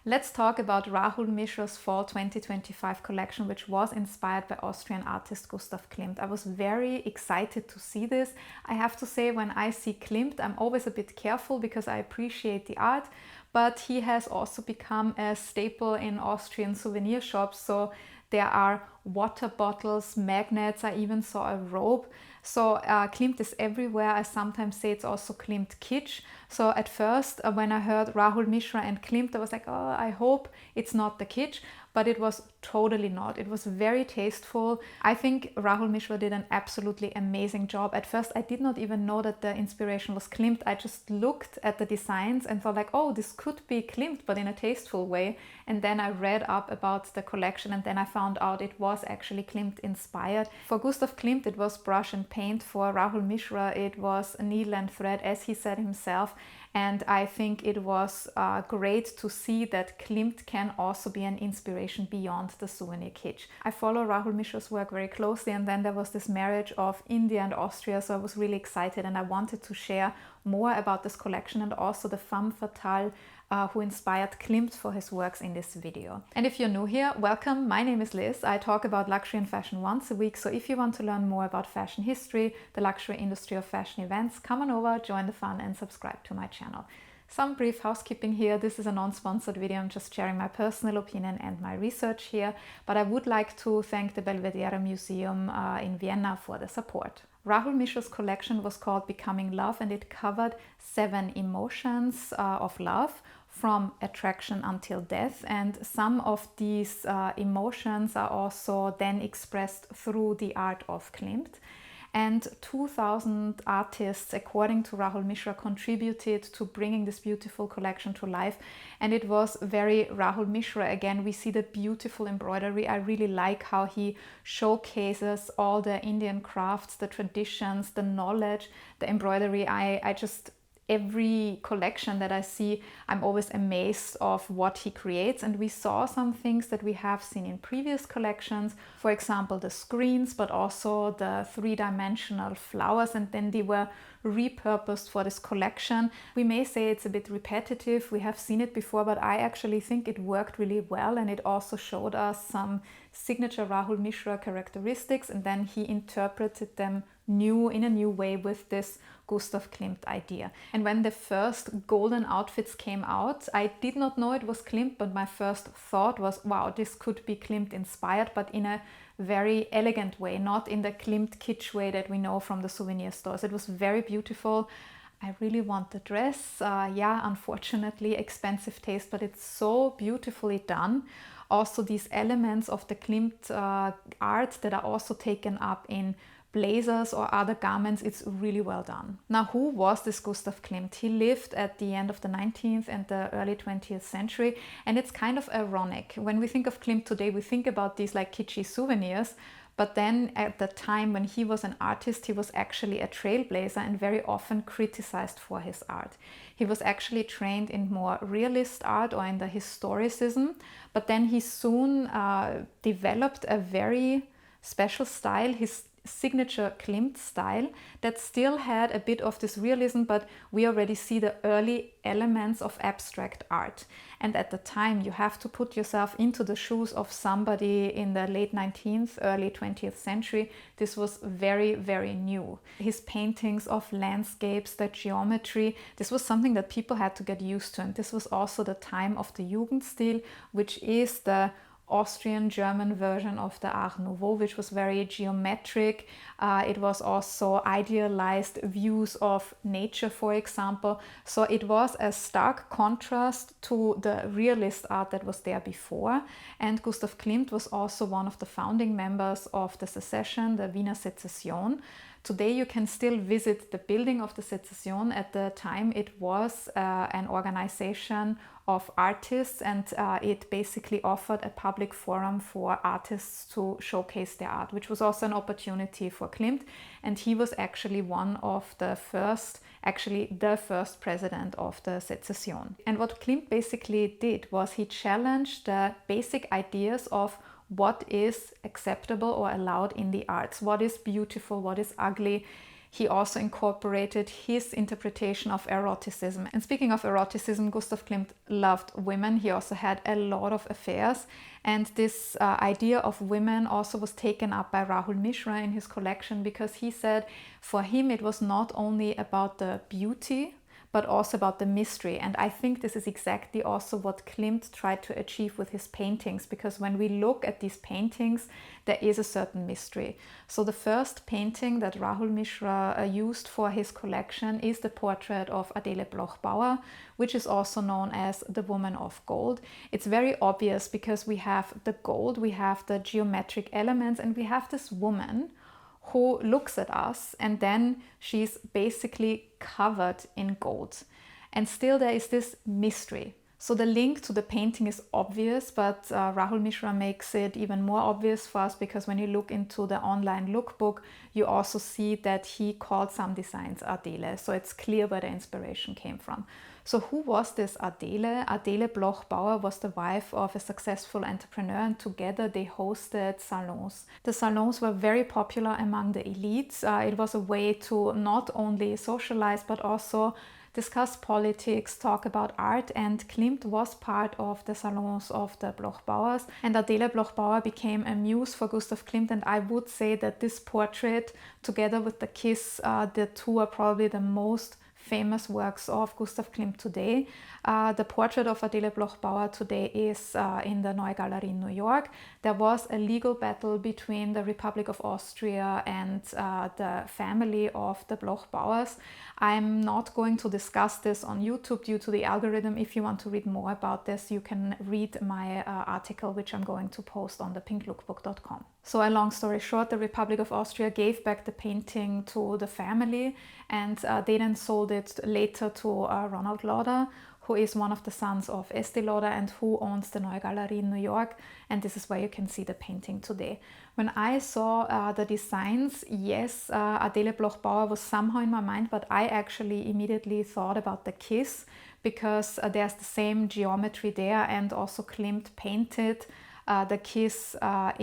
Let's talk about Rahul Mishra's Fall 2025 collection, which was inspired by Austrian artist Gustav Klimt. I was very excited to see this. I have to say, when I see Klimt, I'm always a bit careful because I appreciate the art, but he has also become a staple in Austrian souvenir shops. So there are water bottles, magnets, I even saw a robe. So Klimt is everywhere. I sometimes say it's also Klimt kitsch. So at first, when I heard Rahul Mishra and Klimt, I was like, oh, I hope it's not the kitsch, but it was totally not. It was very tasteful. I think Rahul Mishra did an absolutely amazing job. At first, I did not even know that the inspiration was Klimt. I just looked at the designs and thought like, oh, this could be Klimt, but in a tasteful way. And then I read up about the collection and then I found out it was actually Klimt inspired. For Gustav Klimt, it was brush and paint. For Rahul Mishra, it was needle and thread, as he said himself. And I think it was great to see that Klimt can also be an inspiration beyond the souvenir kitsch. I follow Rahul Mishra's work very closely, and then there was this marriage of India and Austria, so I was really excited and I wanted to share more about this collection and also the femme fatale who inspired Klimt for his works in this video. And if you're new here, welcome. My name is Liz. I talk about luxury and fashion once a week, so if you want to learn more about fashion history, the luxury industry of fashion events, come on over, join the fun and subscribe to my channel. Some brief housekeeping here. This is a non-sponsored video. I'm just sharing my personal opinion and my research here, but I would like to thank the Belvedere Museum in Vienna for the support. Rahul Mishra's collection was called Becoming Love, and it covered 7 emotions of love, from attraction until death, and some of these emotions are also then expressed through the art of Klimt. And 2,000 artists, according to Rahul Mishra, contributed to bringing this beautiful collection to life. And it was very Rahul Mishra. Again, we see the beautiful embroidery. I really like how he showcases all the Indian crafts, the traditions, the knowledge, the embroidery. Every collection that I see, I'm always amazed of what he creates. And we saw some things that we have seen in previous collections, for example, the screens, but also the 3-dimensional flowers, and then they were repurposed for this collection. We may say it's a bit repetitive, we have seen it before, but I actually think it worked really well, and it also showed us some signature Rahul Mishra characteristics, and then he interpreted them in a new way with this Gustav Klimt idea. And when the first golden outfits came out, I did not know it was Klimt, but my first thought was, wow, this could be Klimt inspired, but in a very elegant way, not in the Klimt kitsch way that we know from the souvenir stores. It was very beautiful. I really want the dress. Unfortunately, expensive taste, but it's so beautifully done. Also, these elements of the Klimt art that are also taken up in blazers or other garments, it's really well done. Now, who was this Gustav Klimt? He lived at the end of the 19th and the early 20th century, and it's kind of ironic. When we think of Klimt today, we think about these like kitschy souvenirs, but then at the time when he was an artist, he was actually a trailblazer and very often criticized for his art. He was actually trained in more realist art or in the historicism, but then he soon developed a very special style, his signature Klimt style, that still had a bit of this realism, but we already see the early elements of abstract art. And at the time, you have to put yourself into the shoes of somebody in the late 19th, early 20th century. This was very, very new. His paintings of landscapes, the geometry, this was something that people had to get used to. And this was also the time of the Jugendstil, which is the Austrian-German version of the Art Nouveau, which was very geometric. It was also idealized views of nature, for example. So it was a stark contrast to the realist art that was there before. And Gustav Klimt was also one of the founding members of the Secession, the Wiener Secession. Today you can still visit the building of the Secession. At the time it was an organization of artists, and it basically offered a public forum for artists to showcase their art, which was also an opportunity for Klimt. And he was actually one of the first, the first president of the Secession. And what Klimt basically did was he challenged the basic ideas of what is acceptable or allowed in the arts, what is beautiful, what is ugly. he also incorporated his interpretation of eroticism. And speaking of eroticism, Gustav Klimt loved women. He also had a lot of affairs. And this idea of women also was taken up by Rahul Mishra in his collection, because he said for him it was not only about the beauty, but also about the mystery. And I think this is exactly also what Klimt tried to achieve with his paintings, because when we look at these paintings, there is a certain mystery. So the first painting that Rahul Mishra used for his collection is the portrait of Adele Bloch-Bauer, which is also known as the Woman of Gold. It's very obvious because we have the gold, we have the geometric elements, and we have this woman who looks at us, and then she's basically covered in gold. And still there is this mystery. So the link to the painting is obvious, but Rahul Mishra makes it even more obvious for us, because when you look into the online lookbook, you also see that he called some designs Adele. So it's clear where the inspiration came from. So who was this Adele? Adele Bloch-Bauer was the wife of a successful entrepreneur, and together they hosted salons. The salons were very popular among the elites. It was a way to not only socialize, but also discuss politics, talk about art, and Klimt was part of the salons of the Bloch-Bauers. And Adele Bloch-Bauer became a muse for Gustav Klimt, and I would say that this portrait, together with the kiss, the two are probably the most famous works of Gustav Klimt today. The portrait of Adele Bloch-Bauer today is in the Neue Galerie in New York. There was a legal battle between the Republic of Austria and the family of the Bloch-Bauers. I'm not going to discuss this on YouTube due to the algorithm. If you want to read more about this, you can read my article, which I'm going to post on thepinklookbook.com. So a long story short, the Republic of Austria gave back the painting to the family, and they then sold it later to Ronald Lauder, who is one of the sons of Estée Lauder and who owns the Neue Galerie in New York. And this is where you can see the painting today. When I saw the designs, yes, Adele Bloch-Bauer was somehow in my mind, but I actually immediately thought about the kiss, because there's the same geometry there, and also Klimt painted the kiss at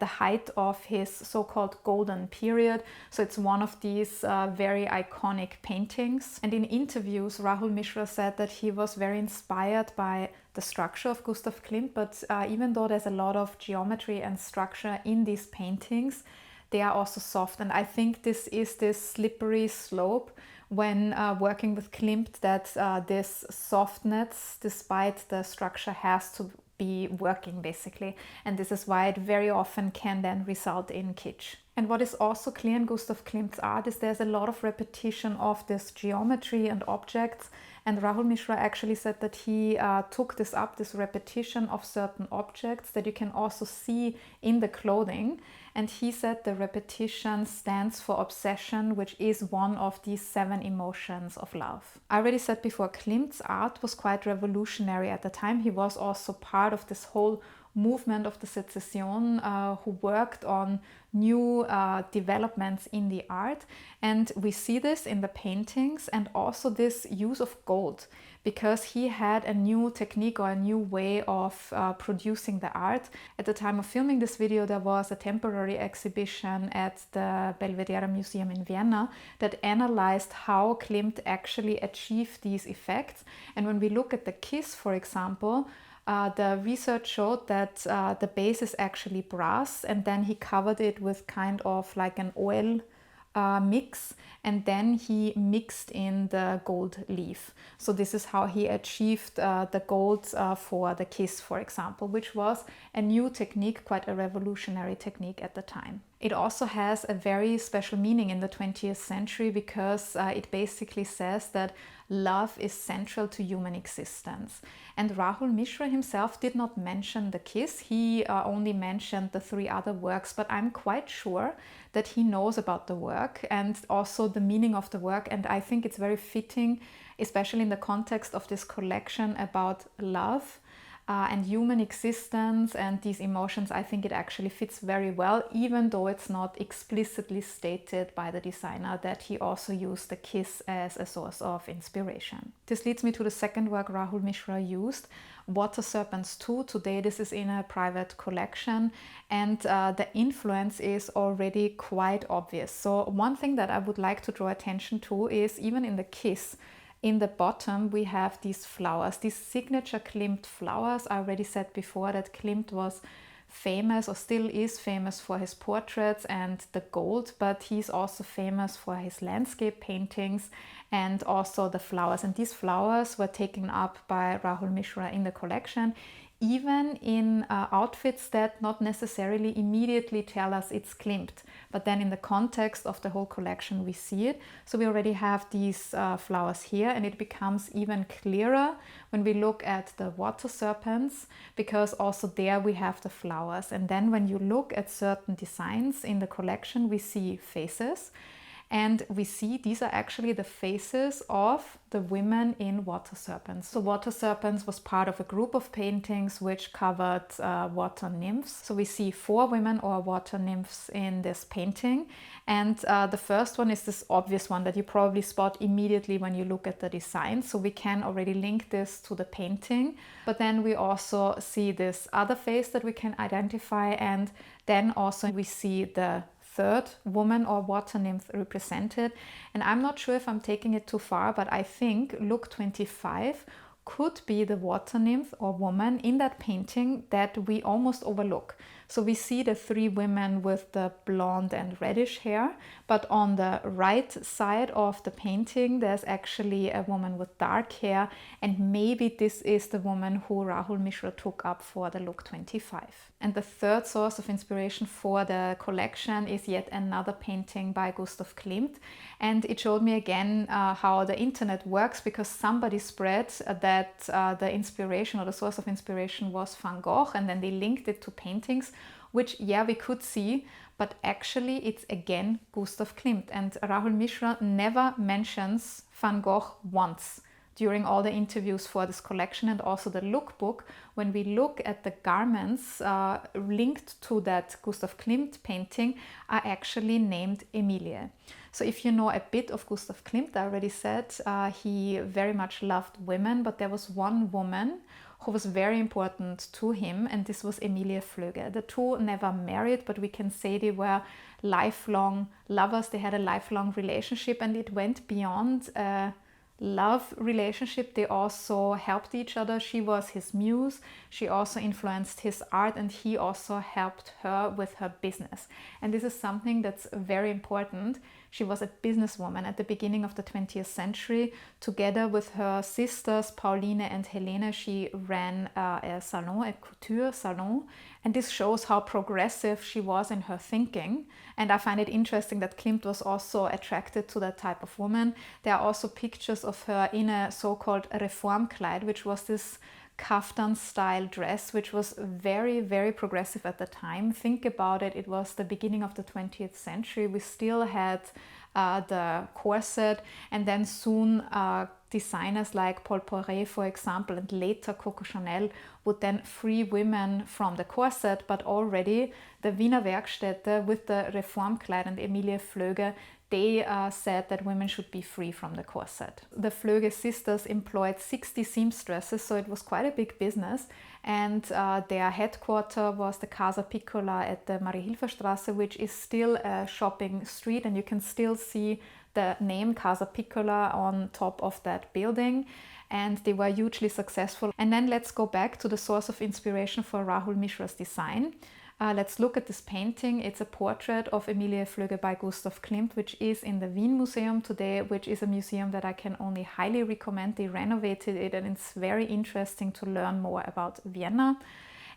the height of his so-called golden period. So it's one of these very iconic paintings. And in interviews, Rahul Mishra said that he was very inspired by the structure of Gustav Klimt, but even though there's a lot of geometry and structure in these paintings, they are also soft. And I think this is this slippery slope when working with Klimt, that this softness, despite the structure, has to be working basically, and this is why it very often can then result in kitsch. And what is also clear in Gustav Klimt's art is there's a lot of repetition of this geometry and objects, and Rahul Mishra actually said that he took this repetition of certain objects that you can also see in the clothing, and he said the repetition stands for obsession, which is one of these 7 emotions of love. I already said before, Klimt's art was quite revolutionary at the time. He was also part of this whole movement of the Secession, who worked on new developments in the art, and we see this in the paintings and also this use of gold, because he had a new technique or a new way of producing the art. At the time of filming this video, there was a temporary exhibition at the Belvedere Museum in Vienna that analyzed how Klimt actually achieved these effects. And when we look at the kiss, for example, the research showed that the base is actually brass, and then he covered it with kind of like an oil mix, and then he mixed in the gold leaf. So this is how he achieved the gold for the kiss, for example, which was a new technique, quite a revolutionary technique at the time. It also has a very special meaning in the 20th century, because it basically says that love is central to human existence. And Rahul Mishra himself did not mention the kiss, he only mentioned the 3 other works, but I'm quite sure that he knows about the work and also the meaning of the work, and I think it's very fitting, especially in the context of this collection about love, and human existence and these emotions, I think it actually fits very well, even though it's not explicitly stated by the designer that he also used the kiss as a source of inspiration. This leads me to the second work Rahul Mishra used, Serpents II. Today this is in a private collection, and the influence is already quite obvious. So one thing that I would like to draw attention to is even in the kiss, in the bottom we have these flowers, these signature Klimt flowers. I already said before that Klimt was famous, or still is famous, for his portraits and the gold, but he's also famous for his landscape paintings and also the flowers. And these flowers were taken up by Rahul Mishra in the collection, even in outfits that not necessarily immediately tell us it's Klimt, but then in the context of the whole collection we see it. So we already have these flowers here, and it becomes even clearer when we look at the water serpents, because also there we have the flowers. And then when you look at certain designs in the collection, we see faces. And we see these are actually the faces of the women in Water Serpents. So Water Serpents was part of a group of paintings which covered water nymphs. So we see 4 women or water nymphs in this painting. And the first one is this obvious one that you probably spot immediately when you look at the design. So we can already link this to the painting. But then we also see this other face that we can identify. And then also we see the third woman or water nymph represented. And I'm not sure if I'm taking it too far, but I think look 25 could be the water nymph or woman in that painting that we almost overlook. So we see the 3 women with the blonde and reddish hair, but on the right side of the painting there's actually a woman with dark hair, and maybe this is the woman who Rahul Mishra took up for the look 25. And the third source of inspiration for the collection is yet another painting by Gustav Klimt, and it showed me again how the internet works, because somebody spread that the inspiration or the source of inspiration was Van Gogh, and then they linked it to paintings, which, yeah, we could see, but actually it's again Gustav Klimt. And Rahul Mishra never mentions Van Gogh once during all the interviews for this collection. And also the lookbook, when we look at the garments linked to that Gustav Klimt painting, are actually named Emilie. So if you know a bit of Gustav Klimt, I already said he very much loved women, but there was one woman who was very important to him, and this was Emilie Floege. The two never married, but we can say they were lifelong lovers. They had a lifelong relationship, and it went beyond a love relationship. They also helped each other. She was his muse. She also influenced his art, and he also helped her with her business. And this is something that's very important. She was a businesswoman at the beginning of the 20th century. Together with her sisters Pauline and Helene, she ran a salon, a couture salon. And this shows how progressive she was in her thinking. And I find it interesting that Klimt was also attracted to that type of woman. There are also pictures of her in a so-called Reformkleid, which was this kaftan style dress, which was very, very progressive at the time. Think about it, it was the beginning of the 20th century. We still had the corset, and then soon designers like Paul Poiret, for example, and later Coco Chanel would then free women from the corset. But already the Wiener Werkstätte with the Reformkleid and Emilie Floege, they said that women should be free from the corset. The Floege sisters employed 60 seamstresses, so it was quite a big business. And their headquarter was the Casa Piccola at the Marie-Hilfer-Straße, which is still a shopping street, and you can still see the name Casa Piccola on top of that building. And they were hugely successful. And then let's go back to the source of inspiration for Rahul Mishra's design. Let's look at this painting. It's a portrait of Emilie Floege by Gustav Klimt, which is in the Wien Museum today, which is a museum that I can only highly recommend. They renovated it, and it's very interesting to learn more about Vienna.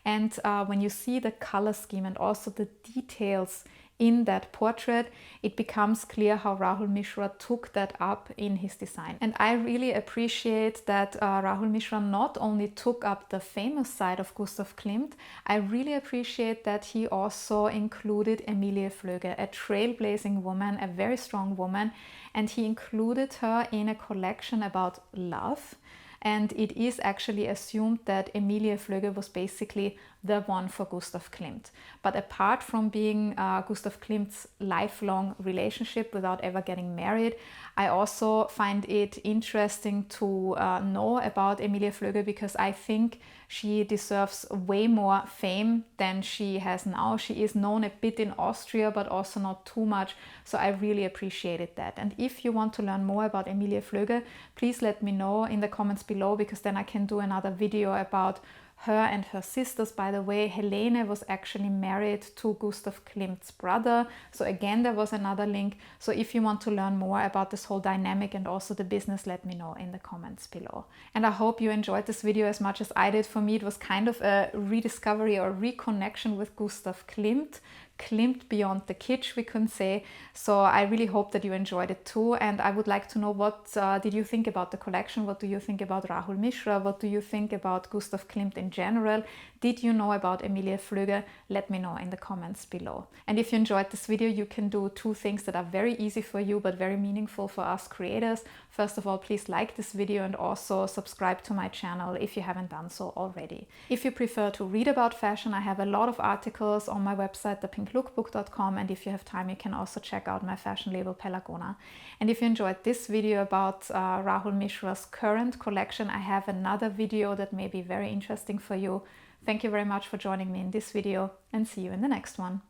And when you see the color scheme and also the details in that portrait, it becomes clear how Rahul Mishra took that up in his design. And I really appreciate that Rahul Mishra not only took up the famous side of Gustav Klimt, I really appreciate that he also included Emilie Floege, a trailblazing woman, a very strong woman, and he included her in a collection about love. and it is actually assumed that Emilie Floege was basically the one for Gustav Klimt. But apart from being Gustav Klimt's lifelong relationship without ever getting married, I also find it interesting to know about Emilie Floege, because I think she deserves way more fame than she has now. She is known a bit in Austria, but also not too much. So I really appreciated that. And if you want to learn more about Emilie Floege, please let me know in the comments below, because then I can do another video about her and her sisters. By the way, Helene was actually married to Gustav Klimt's brother. So again, there was another link. So if you want to learn more about this whole dynamic and also the business, let me know in the comments below. And I hope you enjoyed this video as much as I did. For me, it was kind of a rediscovery or reconnection with Gustav Klimt. Klimt beyond the kitsch, we can say. So I really hope that you enjoyed it too, and I would like to know, what did you think about the collection? What do you think about Rahul Mishra? What do you think about Gustav Klimt in general? Did you know about Emilie Floege? Let me know in the comments below. And if you enjoyed this video, you can do two things that are very easy for you but very meaningful for us creators. First of all, please like this video and also subscribe to my channel if you haven't done so already. If you prefer to read about fashion, I have a lot of articles on my website, thepinklookbook.com, and if you have time, you can also check out my fashion label Pelagona. And if you enjoyed this video about Rahul Mishra's current collection, I have another video that may be very interesting for you. Thank you very much for joining me in this video, and see you in the next one.